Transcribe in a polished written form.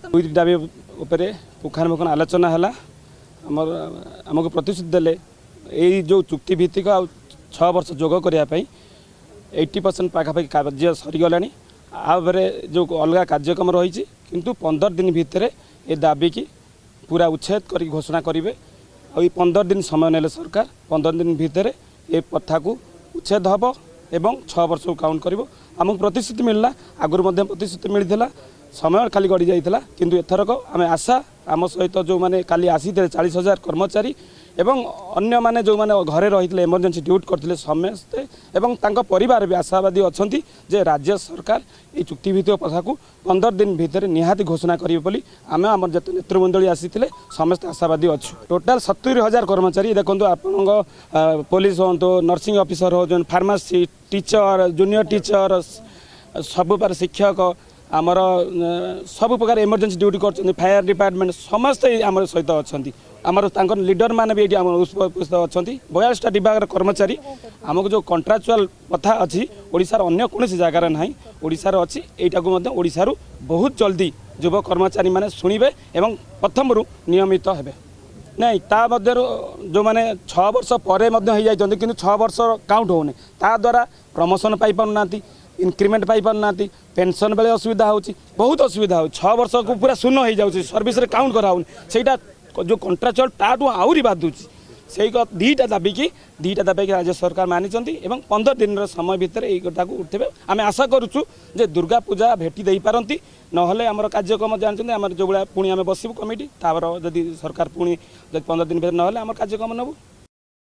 दुईटी दाबी उपरे पुखानुपुखान आलोचना है आमको प्रतिश्रुति देले यही जो चुक्ति भित्तिक आ 6 वर्ष जोग करने 80% पाखापाखि कार्य सरीगला आगे जो अलग कार्यक्रम रही किंतु 15 दिन भितर ये दाबी की पूरा उच्छेद कर घोषणा करेंगे और 15 दिन समय नेले सरकार 15 दिन भितर ये प्रथा को उच्छेद हम एवं 6 वर्ष को काउंट कर आमको प्रतिश्रुति मिलला आगुरी प्रतिश्रुति मिलता समय खाली गड़ी जाइए किंतु एथरक आम आशा आम सहित जो मैंने काली आसी 40,000 कर्मचारी एवं अन्य माने जो माने घरे रही इमरजेंसी ड्यूटी करते समस्ते एवं तांको परिवार भी आशावादी अच्छा जे राज्य सरकार ये चुक्तिभित्तिक प्रथा को 15 दिन भितर निहाती घोषणा करेंगे बोली आम आम जो नेतृमंडली आसी समस्त आशावादी अच्छु टोटाल 70,000 कर्मचारी देखो आपण पुलिस हो नर्सिंग ऑफिसर हो फार्मासी टीचर जूनियर टीचर सब पर शिक्षक आमर सब प्रकार इमरजेंसी ड्यूटी कर फायर डिपार्टमेंट समस्ते आम सहित अच्छा आमर लीडर मैंने भी ये उपस्थित अच्छा 42टा विभाग कर्मचारी आमको जो कंट्राक्चुअल प्रथा अच्छी ओडिशार अन्य कौन जगार ना ओडिशार अच्छी यहीटा ओडिशारू बहुत जल्दी युवा कर्मचारी मैंने शुणे एवं प्रथम नियमित हेबे नहीं ता मध्य जो मैंने 6 वर्ष पर कि 6 वर्ष काउंट होने ता द्वारा प्रमोशन पाई पाना इनक्रीमेंट पाई पाना पेंशन बेले असुविधा होची बहुत असुविधा हो 6 वर्ष को पूरा शून्य हो जाऊँगी सर्विस काउंट कराऊनी सेटा जो कंट्राक्चुअल टाटू आहरी बाधुची से दुईटा दाबी की राज्य सरकार मानी 15 दिन समय भितर यही कथा को उठे आम आशा करुचु जे दुर्गा पूजा भेटी दे पारती नहले आमर कार्यक्रम जानते आम जो भाया पुणी आम बसबू कमिटी तापर जदि सरकार पुणी 15 दिन भर नहले आम कार्यक्रम नबू।